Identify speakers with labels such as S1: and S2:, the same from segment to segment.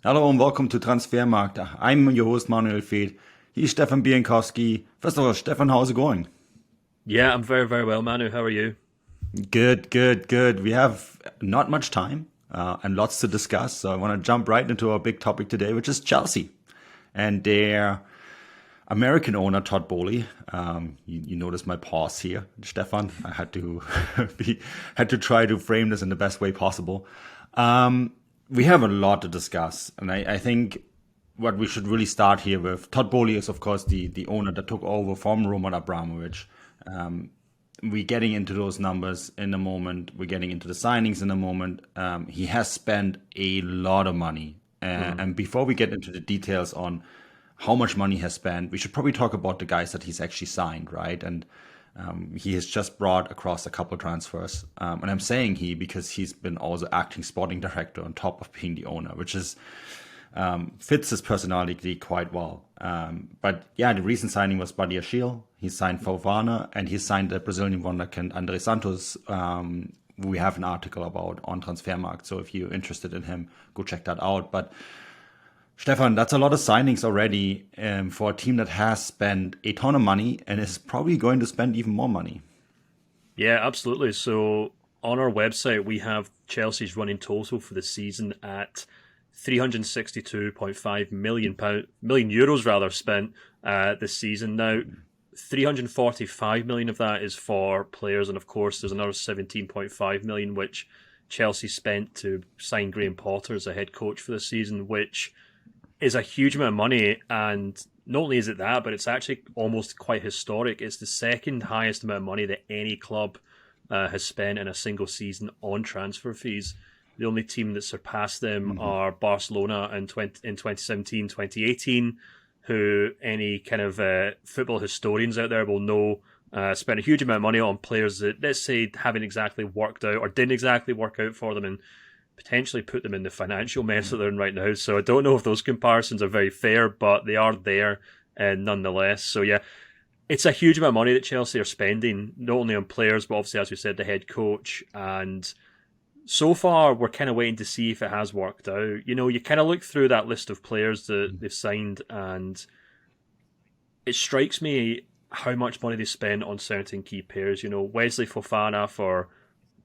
S1: Hello and welcome to Transfermarkt. I'm your host Manuel Veth. He's Stefan Bienkowski. First of all, Stefan, how's it going?
S2: Yeah, I'm very, very well, Manu. How are you?
S1: Good, good, good. We have not much time and lots to discuss, so I want to jump right into our big topic today, which is Chelsea and their American owner, Todd Boehly. You notice my pause here, Stefan. I had to had to try to frame this in the best way possible. We have a lot to discuss, and I think what we should really start here with Todd Boehly is, of course, the owner that took over from Roman Abramovich. We're getting into those numbers in a moment. We're getting into the signings in a moment. He has spent a lot of money. And before we get into the details on how much money he has spent, we should probably talk about the guys that he's actually signed, right? And he has just brought across a couple of transfers. And I'm saying he because he's been also acting sporting director on top of being the owner, which is fits his personality quite well. But yeah, the recent signing was Badiashile. He signed Fofana, and he signed the Brazilian wonderkind Andre Santos. We have an article about on Transfermarkt, so if you're interested in him, go check that out. But Stefan, that's a lot of signings already for a team that has spent a ton of money and is probably going to spend even more money.
S2: Yeah, absolutely. So on our website, we have Chelsea's running total for the season at £362.5 million euros rather spent this season. Now, 345 million of that is for players, and of course, there's another 17.5 million which Chelsea spent to sign Graham Potter as a head coach for the season, which is a huge amount of money. And not only is it that, but it's actually almost quite historic. It's the second highest amount of money that any club has spent in a single season on transfer fees. The only team that surpassed them are Barcelona in 2017, 2018, who any kind of football historians out there will know spent a huge amount of money on players that, let's say, haven't exactly worked out or didn't exactly work out for them, and potentially put them in the financial mess that they're in right now. So I don't know if those comparisons are very fair, but they are there nonetheless. So yeah, it's a huge amount of money that Chelsea are spending, not only on players, but obviously, as we said, the head coach. And so far, we're kind of waiting to see if it has worked out. You know, you kind of look through that list of players that they've signed, and it strikes me how much money they spend on certain key players. You know, Wesley Fofana for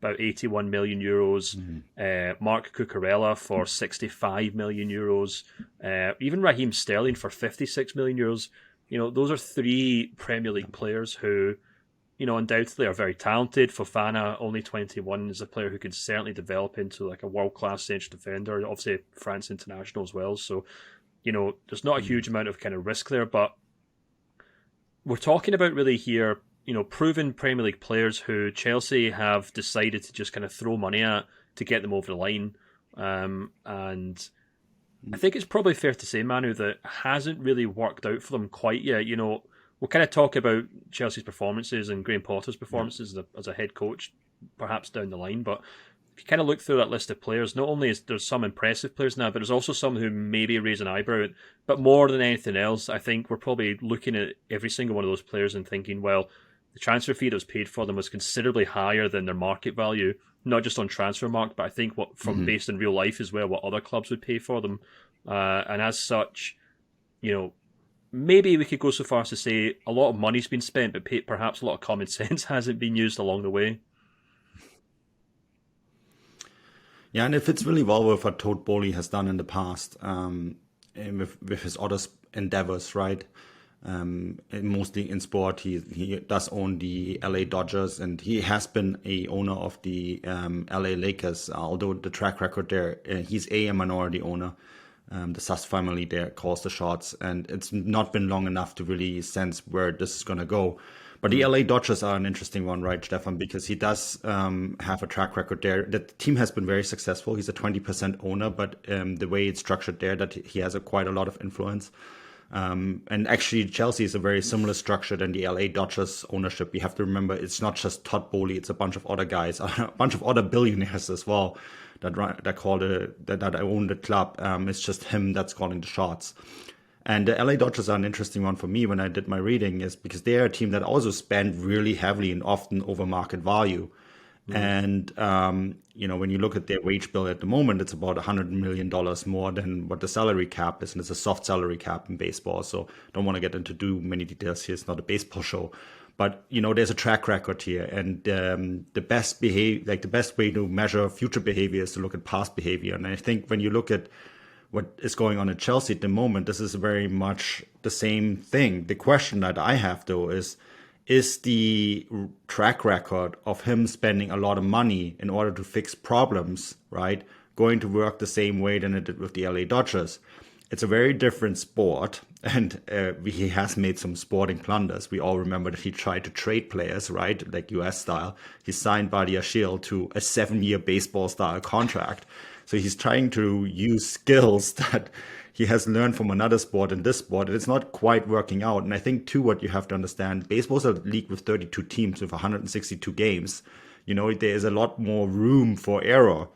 S2: about 81 million euros, Mark Cucurella for 65 million euros, even Raheem Sterling for 56 million euros. You know, those are three Premier League players who, you know, undoubtedly are very talented. Fofana, only 21, is a player who could certainly develop into like a world-class central defender, obviously France international as well. So, you know, there's not a huge amount of kind of risk there, but we're talking about really here, you know, proven Premier League players who Chelsea have decided to just kind of throw money at to get them over the line. And I think it's probably fair to say, Manu, that it hasn't really worked out for them quite yet. You know, we'll kind of talk about Chelsea's performances and Graham Potter's performances as a head coach, perhaps down the line. But if you kind of look through that list of players, not only is there's some impressive players now, but there's also some who maybe raise an eyebrow. But more than anything else, I think we're probably looking at every single one of those players and thinking, well, the transfer fee that was paid for them was considerably higher than their market value, not just on Transfermarkt, but I think what from based in real life as well, what other clubs would pay for them. And as such, you know, maybe we could go so far as to say a lot of money's been spent, but perhaps a lot of common sense hasn't been used along the way.
S1: Yeah, and it fits really well with what Todd Boehly has done in the past with his other endeavors, right? Mostly in sport, he does own the LA Dodgers, and he has been a owner of the LA Lakers. Although the track record there, he's a minority owner. The Suss family there calls the shots, and it's not been long enough to really sense where this is going to go. But the LA Dodgers are an interesting one, right, Stefan? Because he does have a track record there. The team has been very successful. He's a 20% owner, but the way it's structured there, that he has quite a lot of influence. And actually, Chelsea is a very similar structure than the LA Dodgers ownership. We have to remember it's not just Todd Boehly; it's a bunch of other guys, a bunch of other billionaires as well that own the club. It's just him that's calling the shots. And the LA Dodgers are an interesting one for me when I did my reading, is because they are a team that also spend really heavily and often over market value. And, when you look at their wage bill at the moment, it's about $100 million more than what the salary cap is. And it's a soft salary cap in baseball. So don't want to get into too many details here. It's not a baseball show. But, there's a track record here. And the best way to measure future behavior is to look at past behavior. And I think when you look at what is going on at Chelsea at the moment, this is very much the same thing. The question that I have, though, is the track record of him spending a lot of money in order to fix problems, right, going to work the same way than it did with the LA Dodgers? It's a very different sport, and he has made some sporting blunders. We all remember that he tried to trade players, right, like US style. He signed Badiashile to a 7-year baseball style contract. So he's trying to use skills that he has learned from another sport in this sport, and it's not quite working out. And I think, too, what you have to understand, baseball's a league with 32 teams with 162 games. There is a lot more room for error.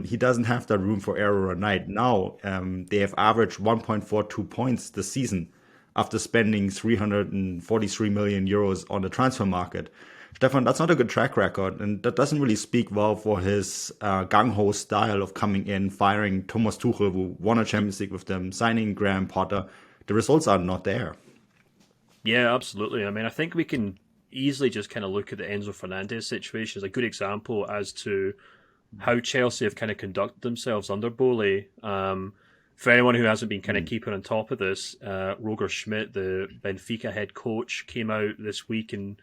S1: He doesn't have that room for error right now. They have averaged 1.42 points this season after spending 343 million euros on the transfer market. Stefan, that's not a good track record, and that doesn't really speak well for his gung-ho style of coming in, firing Thomas Tuchel, who won a Champions League with them, signing Graham Potter. The results are not there.
S2: Yeah, absolutely. I mean, I think we can easily just kind of look at the Enzo Fernandez situation as a good example as to how Chelsea have kind of conducted themselves under Boehly. For anyone who hasn't been kind of keeping on top of this, Roger Schmidt, the Benfica head coach, came out this week and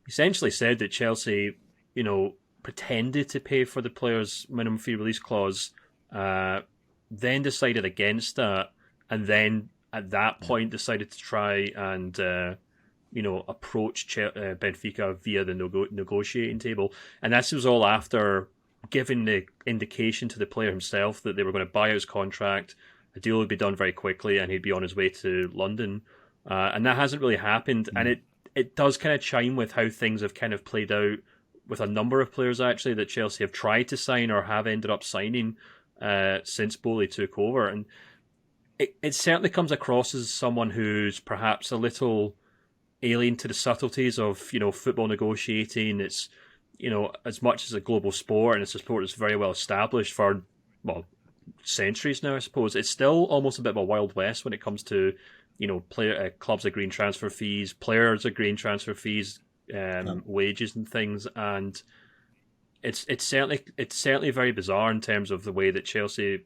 S2: essentially said that Chelsea, pretended to pay for the player's minimum fee release clause, then decided against that, and then at that point decided to try and, approach Benfica via the negotiating table. And this was all after giving the indication to the player himself that they were going to buy out his contract, the deal would be done very quickly, and he'd be on his way to London. And that hasn't really happened, and it does kind of chime with how things have kind of played out with a number of players, actually, that Chelsea have tried to sign or have ended up signing since Boehly took over. And it certainly comes across as someone who's perhaps a little alien to the subtleties of, football negotiating. It's, as much as a global sport, and it's a sport that's very well established for, centuries now, I suppose, it's still almost a bit of a Wild West when it comes to player clubs agreeing transfer fees, players agreeing transfer fees, wages and things, and it's certainly very bizarre in terms of the way that Chelsea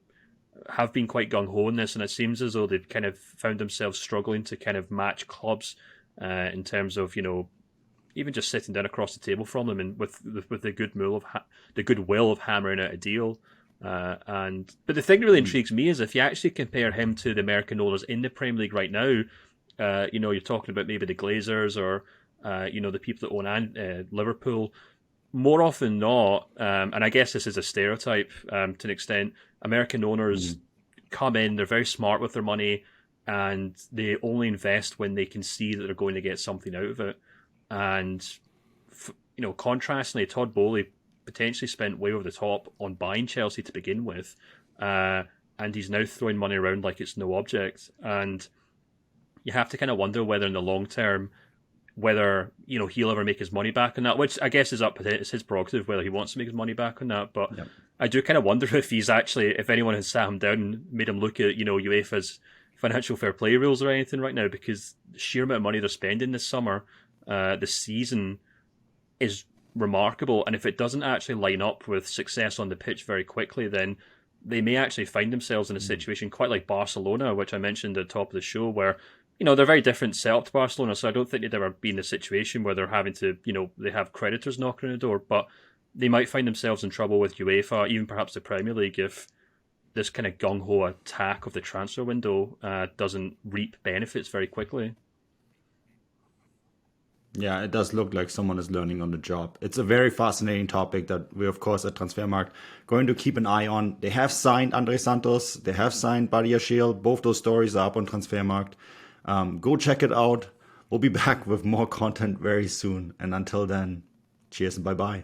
S2: have been quite gung ho in this, and it seems as though they've kind of found themselves struggling to kind of match clubs in terms of even just sitting down across the table from them and with the goodwill of hammering out a deal. But the thing that really intrigues me is if you actually compare him to the American owners in the Premier League right now, you're talking about maybe the Glazers or the people that own Liverpool. More often than not, and I guess this is a stereotype to an extent, American owners come in, they're very smart with their money, and they only invest when they can see that they're going to get something out of it. And contrastingly, Todd Boehly potentially spent way over the top on buying Chelsea to begin with, and he's now throwing money around like it's no object. And you have to kind of wonder whether in the long term, whether he'll ever make his money back on that, which I guess is up to it's his prerogative whether he wants to make his money back on that. But I do kind of wonder if anyone has sat him down and made him look at UEFA's financial fair play rules or anything right now, because the sheer amount of money they're spending this summer, this season, is remarkable. And if it doesn't actually line up with success on the pitch very quickly, then they may actually find themselves in a situation quite like Barcelona, which I mentioned at the top of the show, where they're very different setup to Barcelona, so I don't think they'd ever be in a situation where they're having to, they have creditors knocking on the door, but they might find themselves in trouble with UEFA, even perhaps the Premier League, if this kind of gung-ho attack of the transfer window doesn't reap benefits very quickly.
S1: Yeah, it does look like someone is learning on the job. It's a very fascinating topic that we, of course, at Transfermarkt going to keep an eye on. They have signed Andre Santos. They have signed Badiashile. Both those stories are up on Transfermarkt. Go check it out. We'll be back with more content very soon. And until then, cheers and bye-bye.